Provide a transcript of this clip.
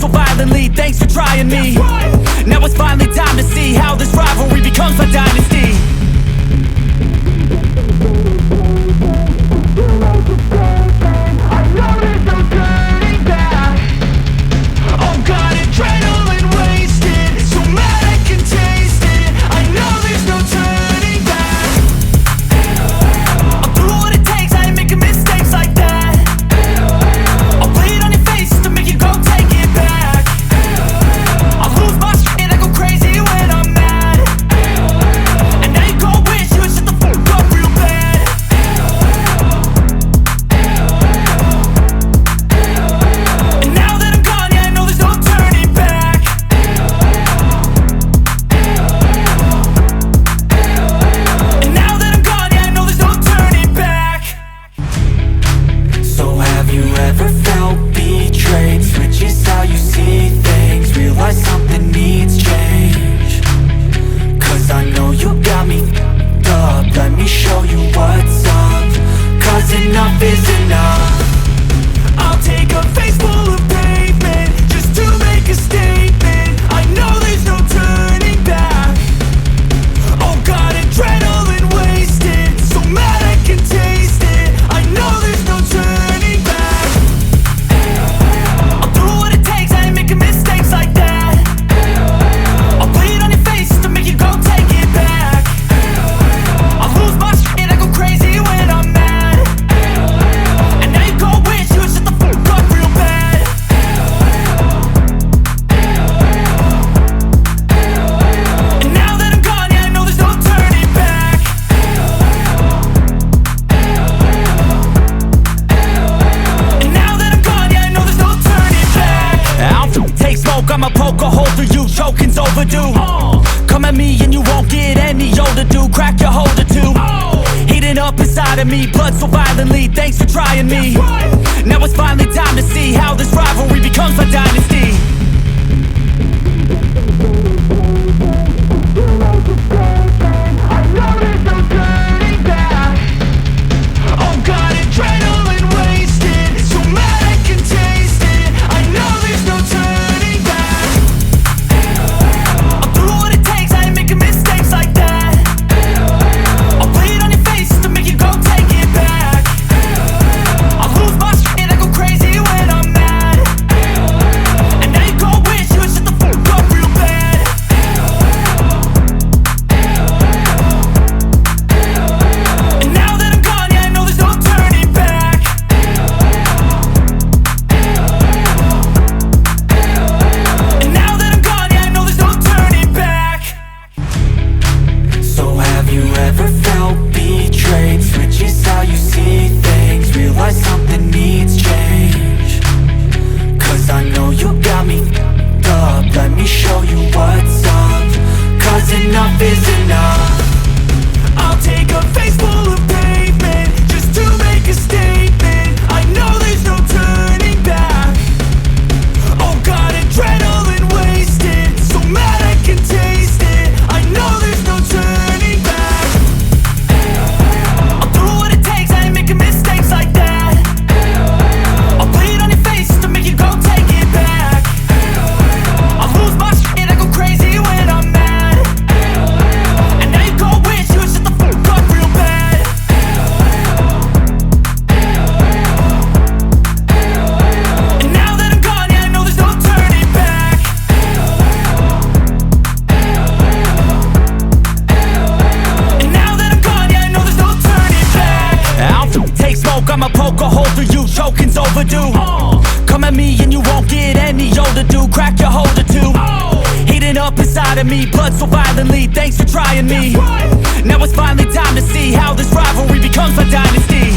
so violently, thanks for trying me. Now it's finally time to see how this rivalry becomes my dynasty. I know there's no turning back. Oh God, adrenaline wasted, so mad I can taste it. I know there's no turning back. I'll do what it takes, I ain't making mistakes like that. I'll play it on your face to make you go take it back. I'll lose my shit, I go crazy when I'm mad. And now you go wish you would shut the fuck up real bad. And now that I'm gone, yeah, I know there's no turning back. And now that I'm gone, yeah, I know there's no turning back. So have you ever felt betrayed? Switches how you see things, realize something needs change. Cause I know you got me f***ed up, let me show you what's up. Cause enough is enough. I'll take a face full of pavement just to make a statement. I know there's no turning back. Oh God, adrenaline wasted, so mad I can taste it. I know there's no turning back. I'll do what it takes, I ain't making mistakes like that. I'll play it on your face to make you go take it back. I'll lose my shit, I go crazy when I'm mad. And now you go wish you would shut the fuck up real bad. And now that I'm gone, yeah, I know there's no turning back. And now that I'm gone, yeah, I know there's no turning back. I'll take smoke, I'ma poke a hole through you, choking's overdue. Come at me and you won't get any older, dude. Crack your holder too. Heating up inside of me, blood so violently, thanks for trying me. Now it's finally time to see how this rivalry becomes my dynasty. I know there's no turning back. Oh God, adrenaline wasted, so mad I can taste it. I know there's no turning back. I'll do what it takes, I ain't making mistakes like that. I'll play it on your face to make you go take it back. I'll lose my shit, I go crazy when I'm mad. And now you go wish you would shut the fuck up real bad. And now that I'm gone, yeah, I know there's no turning back. And now that I'm gone, yeah, I know there's no turning back. So have you ever felt betrayed? Switches how you see things, realize something needs change. Cause I know you got me f***ed up, let me show you what's up. Cause enough is enough. I'll take a face full of pavement just to make a statement. I know there's no turning back. Oh God, adrenaline wasted, so mad I can taste it. I know there's no turning back. I'll do what it takes, I ain't making mistakes like that. I'll play it on your face to make you go take it back. I'll lose my shit, I go crazy when I'm mad. And now you go wish you would shut the fuck up real bad. And now that I'm gone, yeah, I know there's no turning back. And now that I'm gone, yeah, I know there's no turning back. I'll take smoke, I'ma poke a hole through you, choking's overdue. Come at me and you won't get any older, dude. Crack your holder too. Heating up inside of me, blood so violently, thanks for trying me. Now it's finally time to see how this rivalry becomes my dynasty.